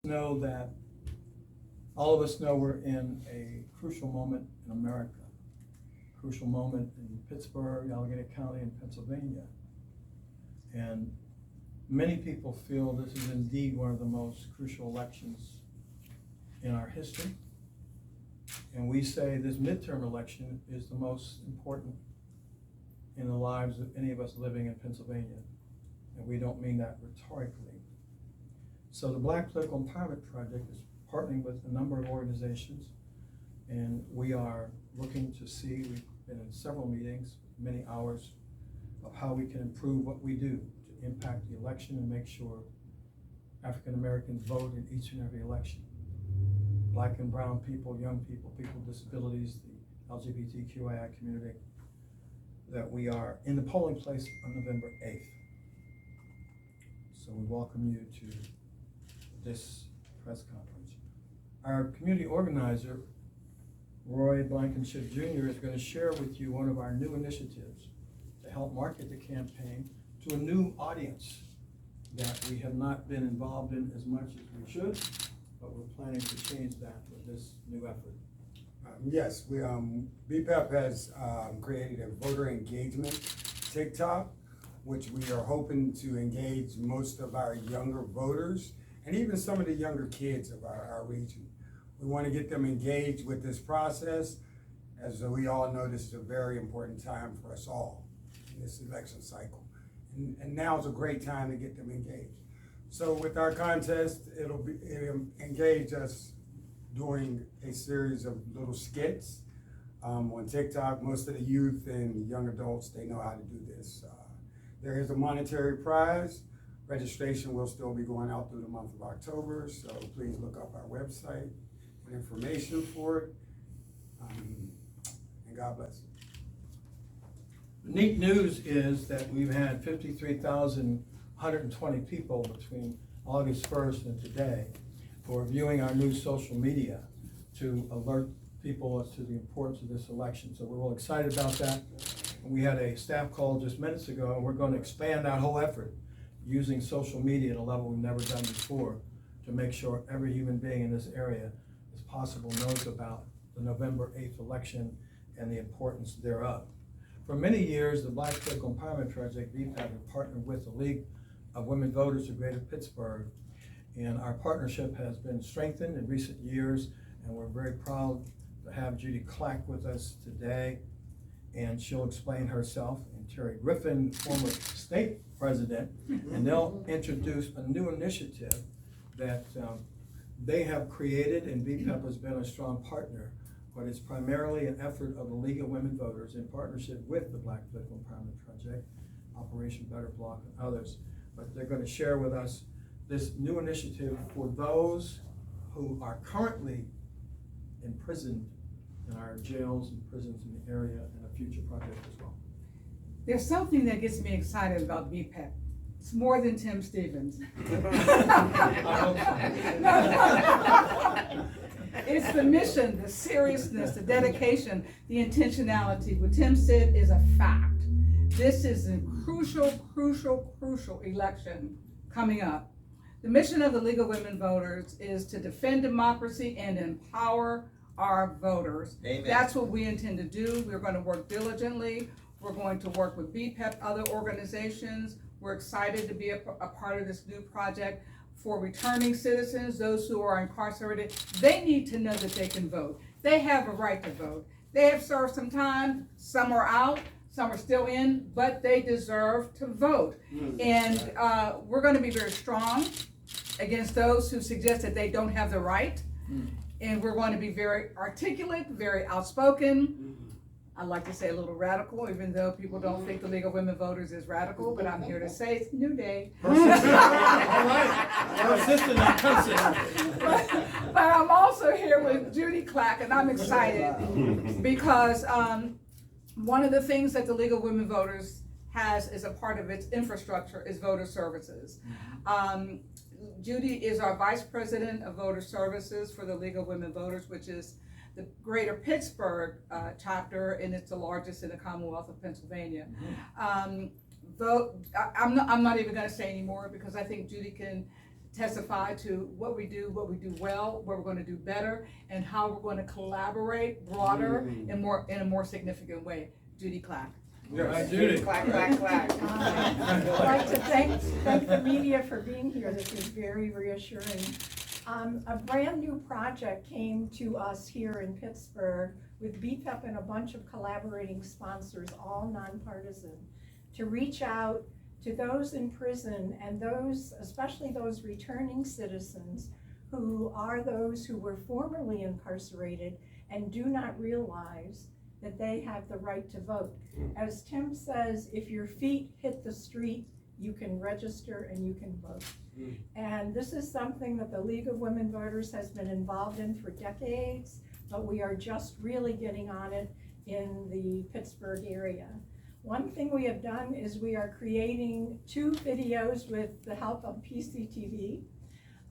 know that all of us know we're in a crucial moment in America, crucial moment in Pittsburgh, Allegheny County, and Pennsylvania. And many people feel this is indeed one of the most crucial elections in our history. And we say this midterm election is the most important in the lives of any of us living in Pennsylvania. And we don't mean that rhetorically. So the Black Political Empowerment Project is partnering with a number of organizations, and we are looking to see, we've been in several meetings, many hours, of how we can improve what we do to impact the election and make sure African Americans vote in each and every election. Black and brown people, young people, people with disabilities, the LGBTQIA community, that we are in the polling place on November 8th. So we welcome you to this press conference. Our community organizer, Roy Blankenship Jr., is going to share with you one of our new initiatives to help market the campaign to a new audience that we have not been involved in as much as we should, but we're planning to change that with this new effort. Yes, B-PEP has created a voter engagement TikTok, which we are hoping to engage most of our younger voters and even some of the younger kids of our region. We want to get them engaged with this process. As we all know, this is a very important time for us all in this election cycle. And now is a great time to get them engaged. So with our contest, it'll engage us doing a series of little skits on TikTok. Most of the youth and young adults, they know how to do this. There is a monetary prize. Registration will still be going out through the month of October, so please look up our website and information for it. And God bless you. The neat news is that we've had 53,120 people between August 1st and today for viewing our new social media to alert people as to the importance of this election. So we're real excited about that. We had a staff call just minutes ago, and we're going to expand that whole effort using social media at a level we've never done before to make sure every human being in this area as possible knows about the November 8th election and the importance thereof. For many years, the Black Political Empowerment Project, B-PEP, has partnered with the League of Women Voters of Greater Pittsburgh, and our partnership has been strengthened in recent years, and we're very proud to have Judy Clack with us today, and she'll explain herself, and Terry Griffin, former state president, and they'll introduce a new initiative that they have created, and B-PEP has been a strong partner, but it's primarily an effort of the League of Women Voters in partnership with the Black Political Empowerment Project, Operation Better Block, and others. But they're going to share with us this new initiative for those who are currently imprisoned in our jails and prisons in the area, and a future project as well. There's something that gets me excited about B-PEP. It's more than Tim Stevens. It's the mission, the seriousness, the dedication, the intentionality. What Tim said is a fact. This is a crucial election coming up. The mission of the League of Women Voters is to defend democracy and empower our voters. Amen. That's what we intend to do. We're going to work diligently. We're going to work with B-PEP, other organizations. We're excited to be a part of this new project. For returning citizens, those who are incarcerated, they need to know that they can vote. They have a right to vote. They have served some time, some are out, some are still in, but they deserve to vote. And we're going to be very strong against those who suggest that they don't have the right. And we're going to be very articulate, very outspoken. I like to say a little radical, even though people don't think the League of Women Voters is radical, but I'm here to say it's a new day. All right. Persistent, not consistent. But I'm also here with Judy Clack, and I'm excited because one of the things that the League of Women Voters has as a part of its infrastructure is voter services. Judy is our Vice President of Voter Services for the League of Women Voters, which is the Greater Pittsburgh chapter, and it's the largest in the Commonwealth of Pennsylvania. I'm not even going to say anymore because I think Judy can testify to what we do well, what we're gonna do better, and how we're gonna collaborate broader and in a more significant way. Judy Clack. Right, Judy. Clack, clack, clack. I'd like to thank the media for being here. This is very reassuring. A brand new project came to us here in Pittsburgh with B-PEP and a bunch of collaborating sponsors, all nonpartisan, to reach out to those in prison and those, especially those returning citizens who are those who were formerly incarcerated and do not realize that they have the right to vote. As Tim says, if your feet hit the street, you can register and you can vote. And this is something that the League of Women Voters has been involved in for decades, but we are just really getting on it in the Pittsburgh area. One thing we have done is we are creating 2 videos with the help of PCTV.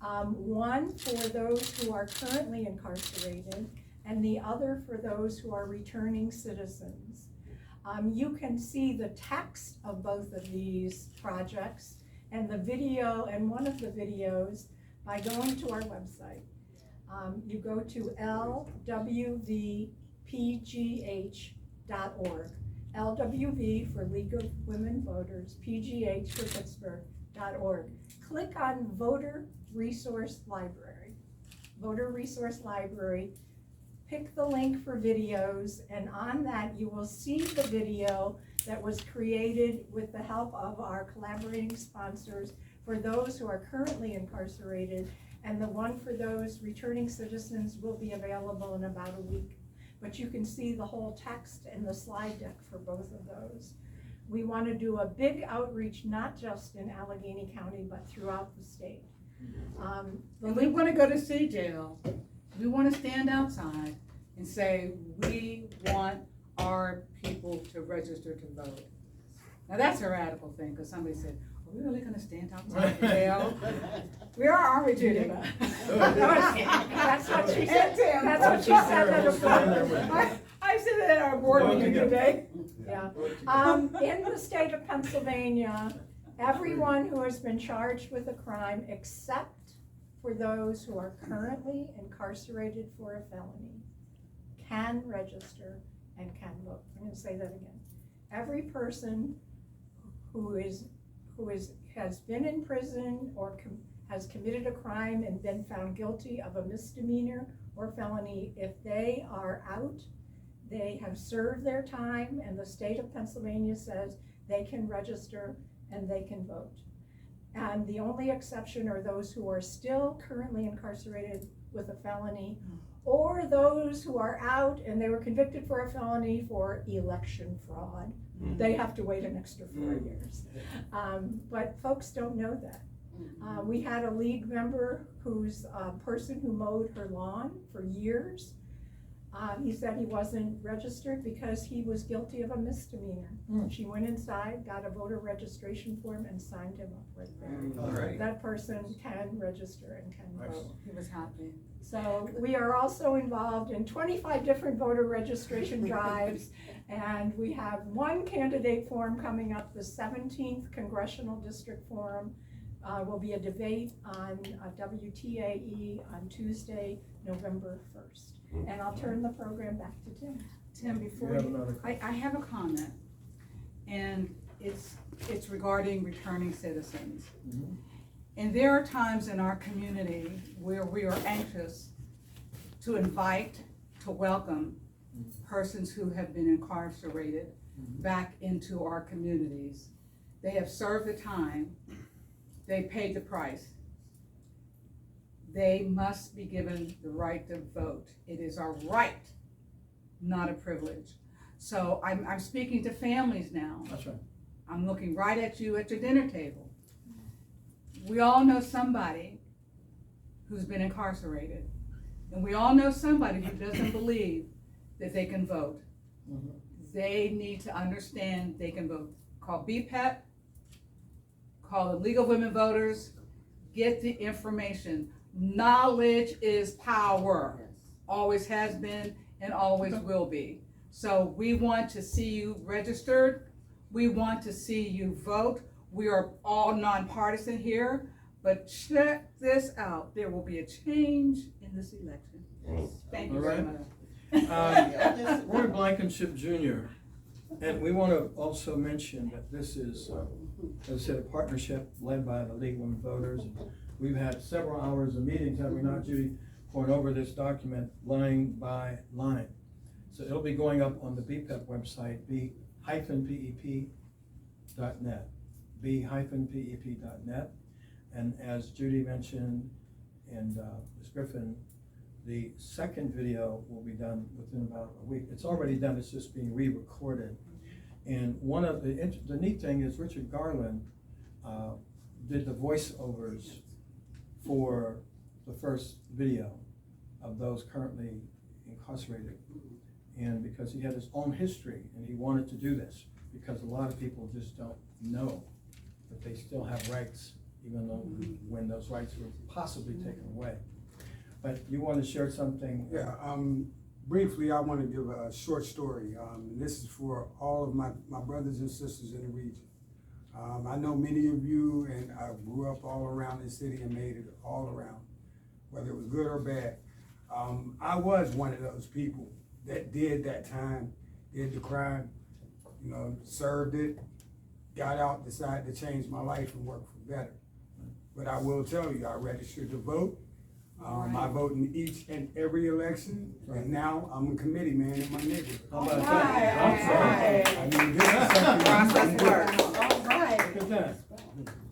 One for those who are currently incarcerated and the other for those who are returning citizens. You can see the text of both of these projects and the video and one of the videos by going to our website. You go to lwvpgh.org. LWV for League of Women Voters, PGH for Pittsburgh.org. Click on Voter Resource Library. Voter Resource Library. Pick the link for videos, and on that you will see the video that was created with the help of our collaborating sponsors for those who are currently incarcerated, and the one for those returning citizens will be available in about a week. But you can see the whole text and the slide deck for both of those. We want to do a big outreach, not just in Allegheny County, but throughout the state. And we want to go to city jail. We want to stand outside and say, we want our people to register to vote. Now that's a radical thing, because somebody said, are we really going to stand outside the jail? We are, aren't we, Judy? That's what she said. That's what she said at a board. I said that at our board meeting today. Yeah. In the state of Pennsylvania, everyone who has been charged with a crime, except for those who are currently incarcerated for a felony, can register and can vote. I'm going to say that again. Every person who has been in prison or has committed a crime and been found guilty of a misdemeanor or felony, if they are out, they have served their time, and the state of Pennsylvania says they can register and they can vote. And the only exception are those who are still currently incarcerated with a felony, or those who are out and they were convicted for a felony for election fraud. They have to wait an extra 4 years. But folks don't know that. We had a league member who's a person who mowed her lawn for years. He said he wasn't registered because he was guilty of a misdemeanor. She went inside, got a voter registration form, and signed him up right there. That person can register and can vote. He was happy. So we are also involved in 25 different voter registration drives, and we have one candidate forum coming up, the 17th Congressional District Forum. Will be a debate on WTAE on Tuesday, November 1st. And I'll turn the program back to Tim. Tim, before you, I have a comment, and it's regarding returning citizens. And there are times in our community where we are anxious to invite, to welcome persons who have been incarcerated back into our communities. They have served the time, they paid the price. They must be given the right to vote. It is our right, not a privilege. So I'm speaking to families now. That's right. I'm looking right at you at your dinner table. We all know somebody who's been incarcerated. And we all know somebody who doesn't believe that they can vote. They need to understand they can vote. Call B-PEP, call the League of Women Voters, get the information. Knowledge is power. Always has been and always will be. So we want to see you registered. We want to see you vote. We are all nonpartisan here, But check this out, there will be a change in this election. Thank you very Alright. much. Roy Blankenship Jr., and we want to also mention that this is, as I said, a partnership led by the League of Women Voters. We've had several hours of meetings, have we not, Judy, going over this document line by line. So it'll be going up on the B-PEP website, b-pep.net, b-pep.net. And as Judy mentioned, and Ms. Griffin, the second video will be done within about a week. It's already done, it's just being re-recorded. And one of the neat thing is Richard Garland did the voiceovers for the first video of those currently incarcerated. And because he had his own history and he wanted to do this, because a lot of people just don't know that they still have rights, even though when those rights were possibly taken away. But you want to share something? Yeah, briefly, I want to give a short story. This is for all of my brothers and sisters in the region. I know many of you, and I grew up all around this city and made it all around, whether it was good or bad. I was one of those people that did that time, did the crime, you know, served it, got out, decided to change my life and work for better. But I will tell you, I registered to vote. I vote in each and every election, and now I'm a committee man in my neighborhood. How about that? I mean, this is something Process works. All right. Look at that.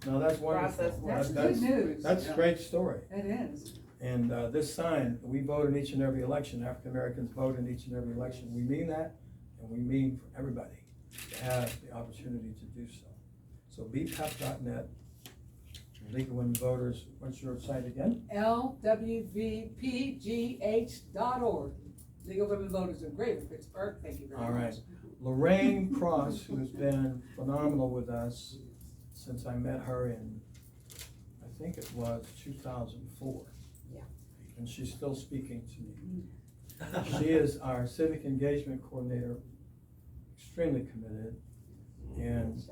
No, that's wonderful. That's good news. That's a great story. It is. And this sign, we vote in each and every election. African Americans vote in each and every election. We mean that, and we mean for everybody to have the opportunity to do so. So bpep.net, League of Women Voters. What's your site again? LWVPGH.org. League of Women Voters are great in Pittsburgh. Thank you very much. All right. Lorraine Cross, who has been phenomenal with us since I met her in, I think it was 2004. Yeah. And she's still speaking to me. She is our civic engagement coordinator, extremely committed, and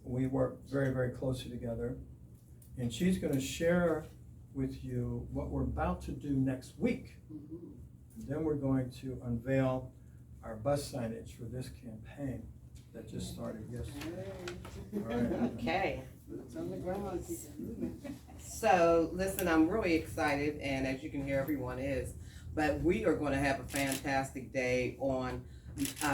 we work very, very closely together. And she's going to share with you what we're about to do next week. And then we're going to unveil our bus signage for this campaign that just started yesterday. All right. Okay, Boots on the ground. so listen, I'm really excited, and as you can hear, everyone is, but we are going to have a fantastic day on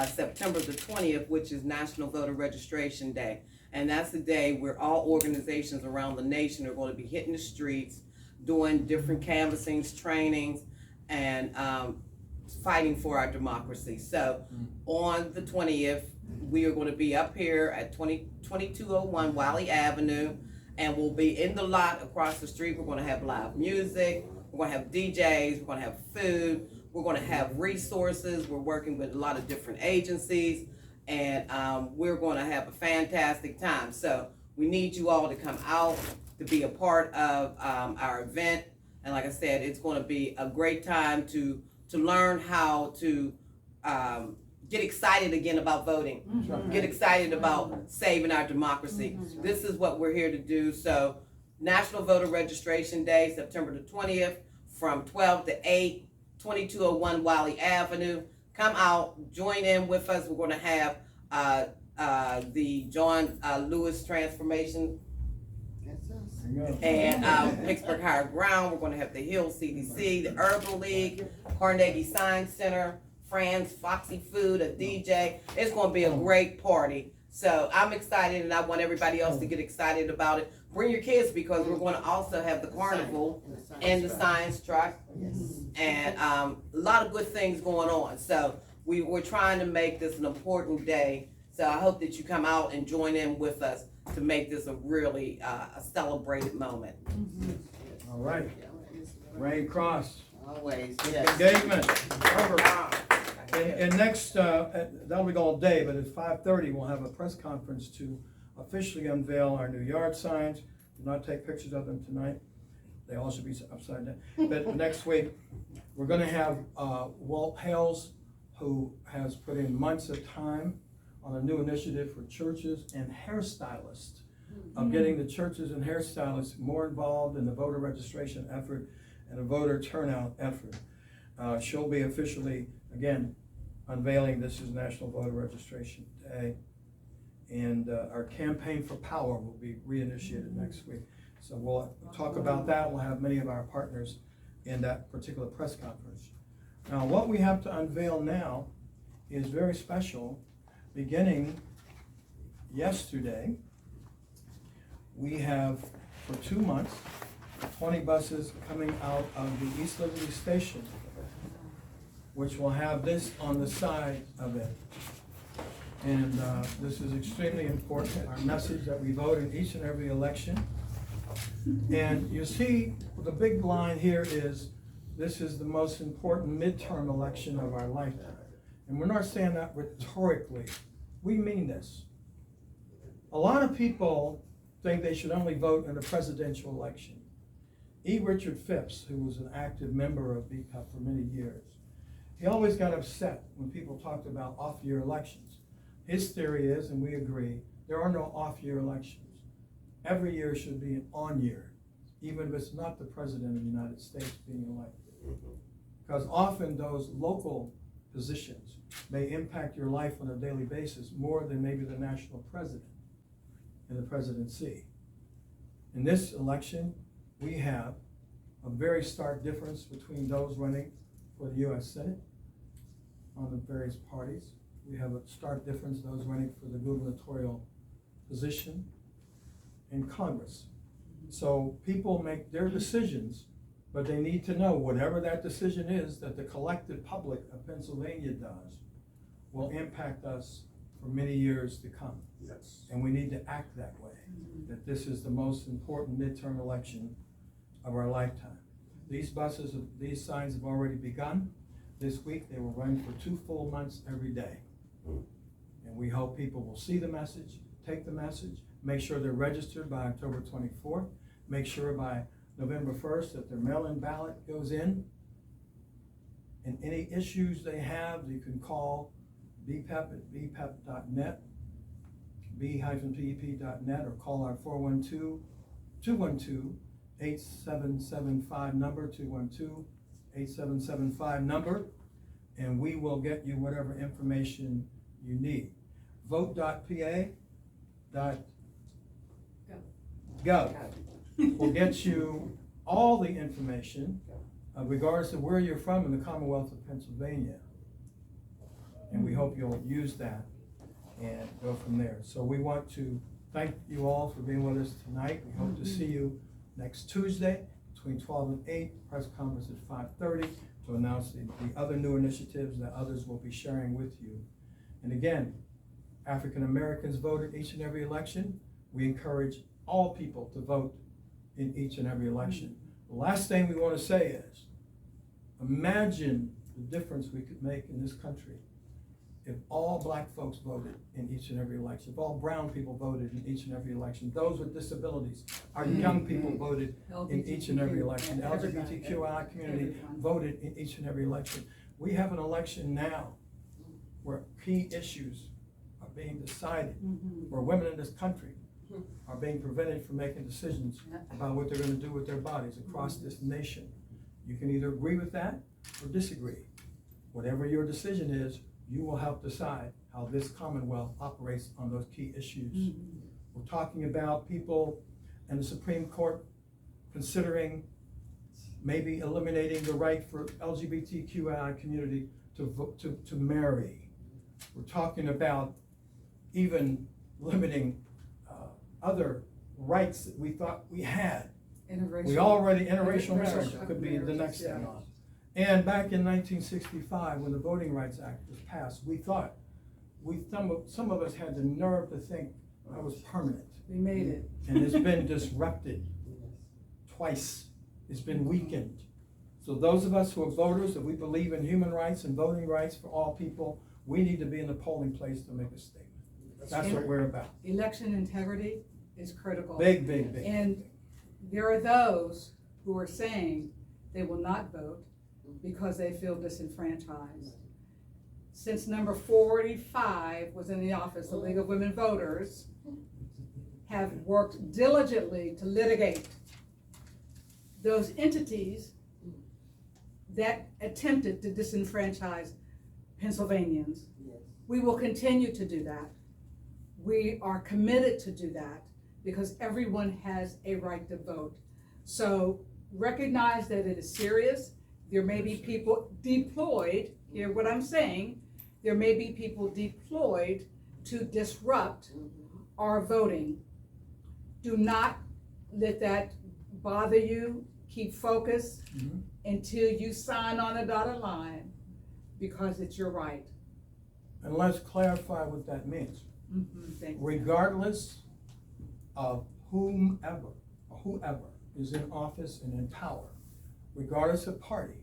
September the 20th, which is National Voter Registration Day. And that's the day where all organizations around the nation are going to be hitting the streets, doing different canvassings, trainings, and fighting for our democracy. So on the 20th, we are going to be up here at 2201 Wylie Avenue, and we'll be in the lot across the street. We're going to have live music, we're going to have DJs, we're going to have food, we're going to have resources. We're working with a lot of different agencies, and we're going to have a fantastic time. So we need you all to come out to be a part of our event. And like I said, it's going to be a great time to learn how to get excited again about voting, get excited about saving our democracy. This is what we're here to do. So National Voter Registration Day, September the 20th, from 12 to 8, 2201 Wylie Avenue. Come out, join in with us. We're going to have the John Lewis Transformation and Pittsburgh Higher Ground. We're going to have the Hill CDC, the Urban League, Carnegie Science Center, Fran's Foxy Food, a DJ. It's going to be a great party. So I'm excited, and I want everybody else to get excited about it. Bring your kids, because we're going to also have the carnival and the science truck, and a lot of good things going on. So we're trying to make this an important day. So I hope that you come out and join in with us to make this a really a celebrated moment. All right. Rain Cross. Always, Engagement. Over. And next, that'll be all day, but at 5:30, we'll have a press conference to officially unveil our new yard signs. Do not take pictures of them tonight. They all should be upside down. But next week, we're going to have Walt Hales, who has put in months of time on a new initiative for churches and hairstylists of getting the churches and hairstylists more involved in the voter registration effort and the voter turnout effort. She'll be officially, again, unveiling this is National Voter Registration Day. And our campaign for power will be reinitiated next week. So we'll talk about that. We'll have many of our partners in that particular press conference. Now, what we have to unveil now is very special. Beginning yesterday, we have for 2 months 20 buses coming out of the East Liberty Station, which will have this on the side of it. And this is extremely important, our message that we vote in each and every election. And you see, the big line here is, this is the most important midterm election of our lifetime. And we're not saying that rhetorically. We mean this. A lot of people think they should only vote in a presidential election. E. Richard Phipps, who was an active member of B-PEP for many years, he always got upset when people talked about off-year elections. His theory is, and we agree, there are no off-year elections. Every year should be an on-year, even if it's not the President of the United States being elected. Because often those local positions may impact your life on a daily basis more than maybe the national president and the presidency. In this election, we have a very stark difference between those running for the U.S. Senate on the various parties. We have a stark difference those running for the gubernatorial position in Congress. So people make their decisions, but they need to know whatever that decision is that the collective public of Pennsylvania does will impact us for many years to come. Yes. And we need to act that way, that this is the most important midterm election of our lifetime. These signs have already begun. This week they will run for 2 full months every day. And we hope people will see the message, take the message, make sure they're registered by October 24th, make sure by November 1st that their mail-in ballot goes in. And any issues they have, you can call B-PEP at bpep.net, b-pep.net, or call our 412-212-8775 number, 212-8775 number, and we will get you whatever information you need. Vote.pa.gov will get you all the information regardless of where you're from in the Commonwealth of Pennsylvania. And we hope you'll use that and go from there. So we want to thank you all for being with us tonight. We hope to see you next Tuesday between 12 and 8, press conference at 5:30 to announce the other new initiatives that others will be sharing with you. And again, African Americans vote in each and every election. We encourage all people to vote in each and every election. The last thing we want to say is, imagine the difference we could make in this country if all black folks voted in each and every election, if all brown people voted in each and every election, those with disabilities, our young people voted in each and every election, the LGBTQI community voted in each and every election. We have an election now where key issues are being decided, where women in this country are being prevented from making decisions about what they're going to do with their bodies across this nation. You can either agree with that or disagree. Whatever your decision is, you will help decide how this Commonwealth operates on those key issues. We're talking about people in the Supreme Court considering maybe eliminating the right for LGBTQI community to marry. We're talking about even limiting other rights that we thought we had. Interracial marriage could be the next thing on. And back in 1965, when the Voting Rights Act was passed, we thought, some of us had the nerve to think that was permanent. We made it. And it's been disrupted twice. It's been weakened. So those of us who are voters, if we believe in human rights and voting rights for all people, we need to be in the polling place to make a statement. That's what we're about. Election integrity is critical. Big, big, big. And there are those who are saying they will not vote because they feel disenfranchised. Since number 45 was in the office, the League of Women Voters have worked diligently to litigate those entities that attempted to disenfranchise Pennsylvanians. Yes. We will continue to do that. We are committed to do that because everyone has a right to vote. So recognize that it is serious. There may be people deployed, hear what I'm saying, there may be people deployed to disrupt our voting. Do not let that bother you. Keep focused until you sign on the dotted line, because it's your right. And let's clarify what that means. Thank you. Regardless of whomever is in office and in power, regardless of party,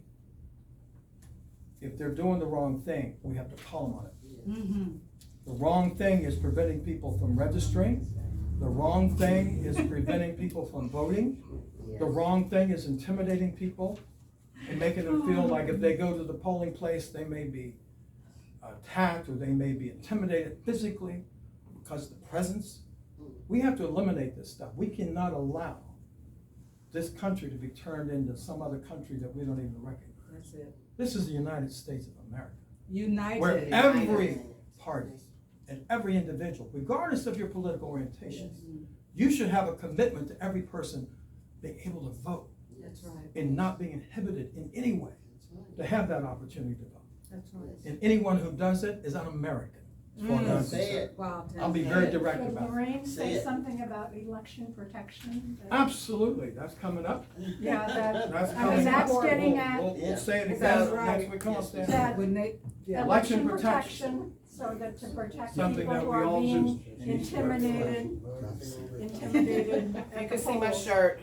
if they're doing the wrong thing, we have to call them on it. The wrong thing is preventing people from registering. The wrong thing is preventing people from voting. The wrong thing is intimidating people and making them feel like if they go to the polling place, they may be attacked or they may be intimidated physically because of the presence. We have to eliminate this stuff. We cannot allow this country to be turned into some other country that we don't even recognize. That's it. This is the United States of America, United. where every party and every individual, regardless of your political orientation, you should have a commitment to every person being able to vote That's right. and not being inhibited in any way to have that opportunity to vote. That's right. And anyone who does it is un-American, as far as I'm Say concerned. it. Wow, Tim. I'll be very direct Could about it. Lorraine Say say it. something about election protection? Absolutely, that's coming up. Yeah, that, That's I coming mean, up. that's getting at We'll say it That's again right. next week. Come on, Stan. that When they, yeah. Election election protection. protection, so that to protect Something people that who we are all being do. intimidated at You can the see my polls. shirt,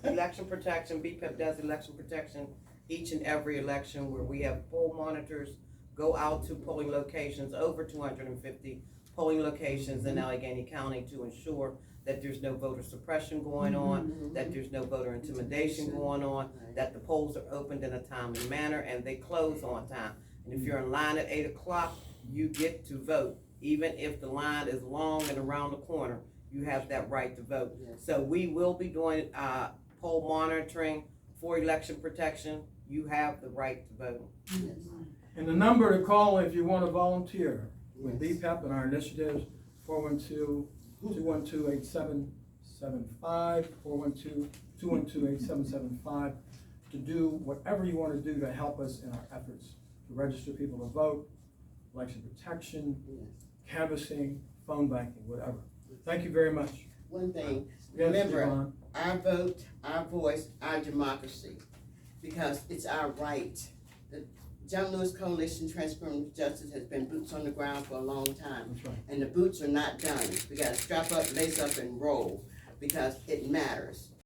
election protection, B-PEP does election protection each and every election where we have poll monitors go out to polling locations, over 250 polling locations in Allegheny County to ensure that there's no voter suppression going on, that there's no voter intimidation going on, that the polls are opened in a timely manner and they close on time. And if you're in line at 8 o'clock, you get to vote. Even if the line is long and around the corner, you have that right to vote. So we will be doing poll monitoring for election protection. You have the right to vote. And the number to call if you want to volunteer with B-PEP and our initiatives, 412-212-8775, 412-212-8775, to do whatever you want to do to help us in our efforts to register people to vote, election protection, canvassing, phone banking, whatever. Thank you very much. One thing, Yes, remember, Yvonne. our vote, our voice, our democracy, because it's our right. The John Lewis Coalition Transforming Justice has been boots on the ground for a long time, That's right. and the boots are not done. We gotta strap up, lace up, and roll, because it matters.